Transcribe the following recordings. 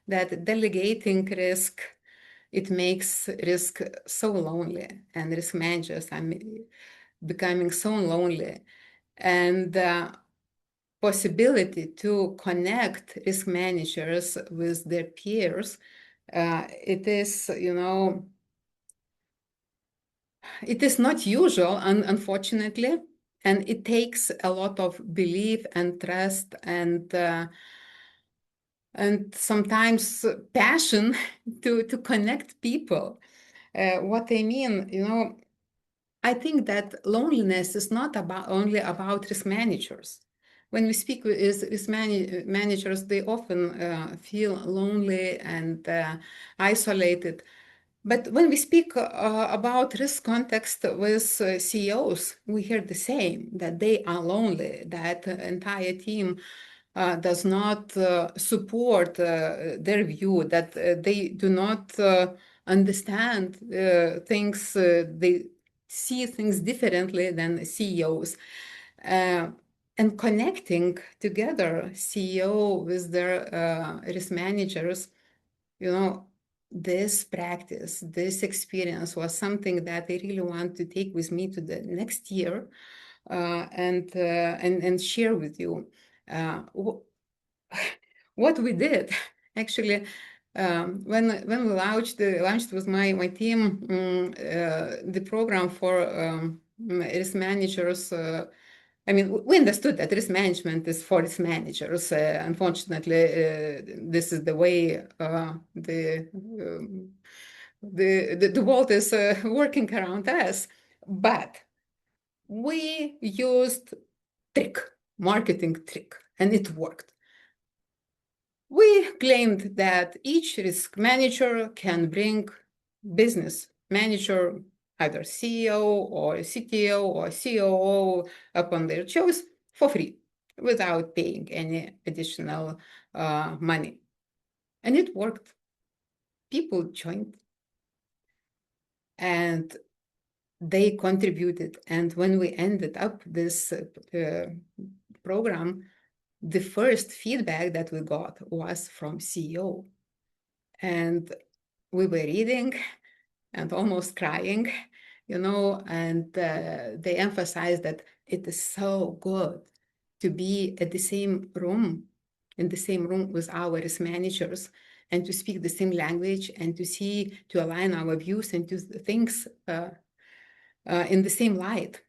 that delegating risk, it makes risk so lonely, and risk managers are becoming so lonely. And possibility to connect risk managers with their peers, it is, it is not usual, unfortunately, and it takes a lot of belief and trust and sometimes passion to connect people. What I mean, I think that loneliness is not only about risk managers. When we speak with risk managers, they often feel lonely and isolated. But when we speak about risk context with CEOs, we hear the same, that they are lonely, that the entire team does not support their view, that they do not understand things, they see things differently than CEOs. And connecting together CEO with their risk managers, this practice, this experience was something that I really want to take with me to the next year and share with you. What we did actually when we launched with my team the program for risk managers. I mean, we understood that risk management is for risk managers. Unfortunately, this is the way the world is working around us. But we used marketing trick, and it worked. We claimed that each risk manager can bring business manager, either CEO or CTO or COO upon their choice for free without paying any additional money. And it worked. People joined and they contributed. And when we ended up this program, the first feedback that we got was from CEO. And we were reading and almost crying, and they emphasized that it is so good to be in the same room with our risk managers and to speak the same language and to align our views and to things in the same light.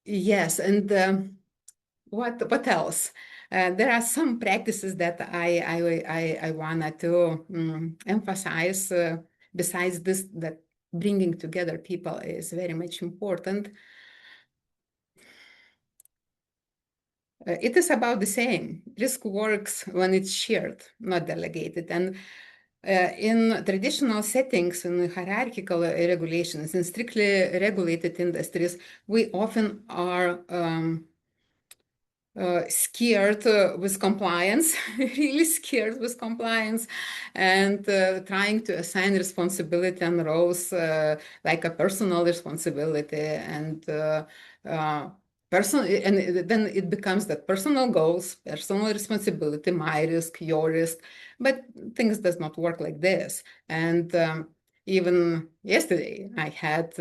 Yes, and what else? There are some practices that I wanted to emphasize. Besides this, that bringing together people is very much important. It is about the same. Risk works when it's shared, not delegated. And in traditional settings, in hierarchical regulations, in strictly regulated industries, we often are scared with compliance, really scared with compliance, and trying to assign responsibility and roles like a personal responsibility and and then it becomes that personal goals, personal responsibility, my risk, your risk, but things does not work like this. And even yesterday, I had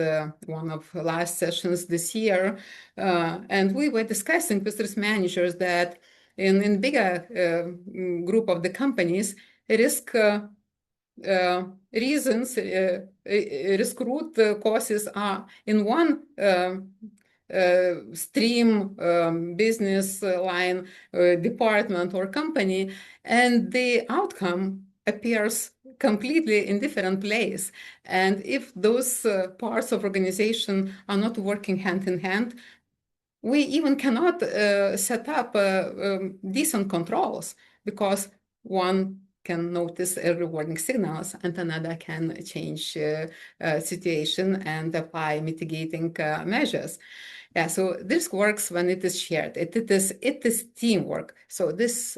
one of the last sessions this year, and we were discussing with risk managers that in bigger group of the companies, risk reasons, risk root causes are in one stream, business line, department or company, and the outcome appears completely in different place. And if those parts of organization are not working hand in hand, we even cannot set up decent controls, because one can notice early warning signals and another can change situation and apply mitigating measures. Yeah, so this works when it is shared. It is teamwork. So this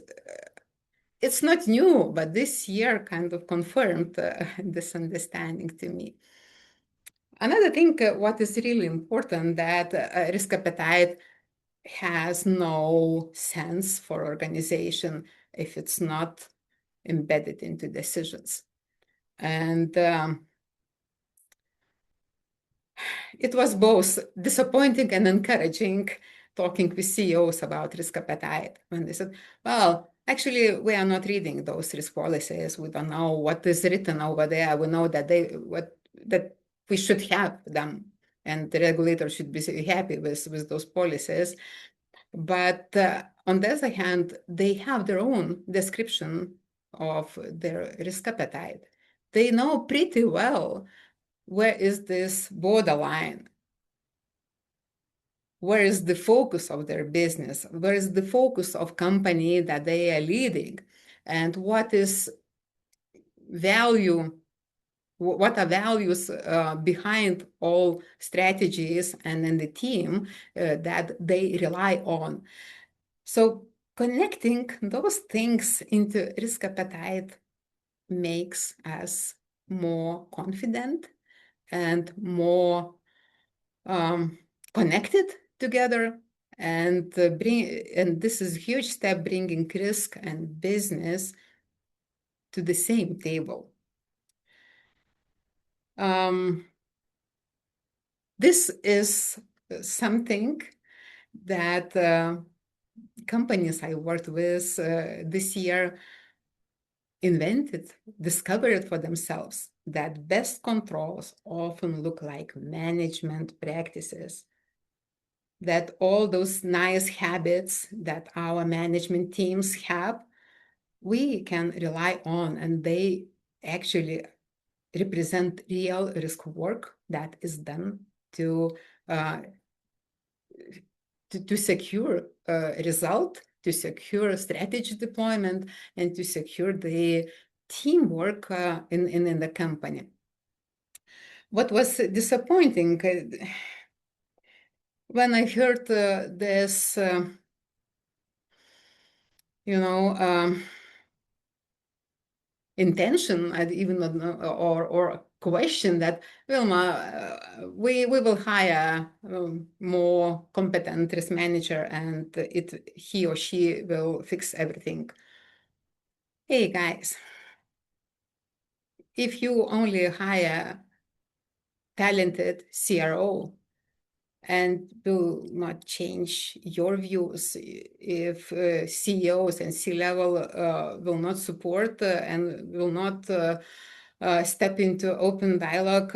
it's not new, but this year kind of confirmed this understanding to me. Another thing, what is really important, that risk appetite has no sense for organization if it's not embedded into decisions. And it was both disappointing and encouraging talking with CEOs about risk appetite when they said, well, actually, we are not reading those risk policies. We don't know what is written over there. We know that that we should have them, and the regulator should be happy with those policies. But on the other hand, they have their own description of their risk appetite. They know pretty well where is this borderline, where is the focus of their business, where is the focus of company that they are leading, and what is value, what are values behind all strategies and in the team that they rely on. So connecting those things into risk appetite makes us more confident and more connected together, and this is a huge step, bringing risk and business to the same table. This is something that companies I worked with this year discovered for themselves, that best controls often look like management practices, that all those nice habits that our management teams have, we can rely on, and they actually represent real risk work that is done to secure a result, to secure strategy deployment, and to secure the teamwork in the company. What was disappointing when I heard this, intention, and even or question that, Vilma, we will hire more competent risk manager, and he or she will fix everything. Hey guys, if you only hire talented CRO and will not change your views, if CEOs and C-level will not support and will not step into open dialogue,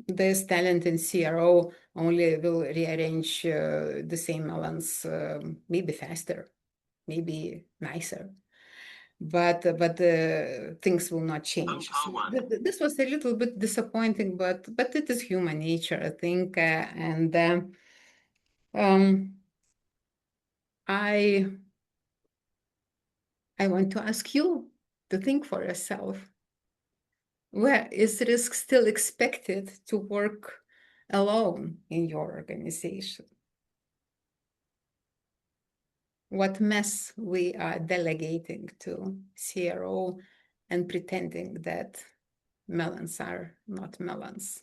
this talented CRO only will rearrange the same melons, maybe faster, maybe nicer. But things will not change. So this was a little bit disappointing, but it is human nature, I think, and I want to ask you to think for yourself. Where is risk still expected to work alone in your organization? What mess we are delegating to CRO and pretending that melons are not melons.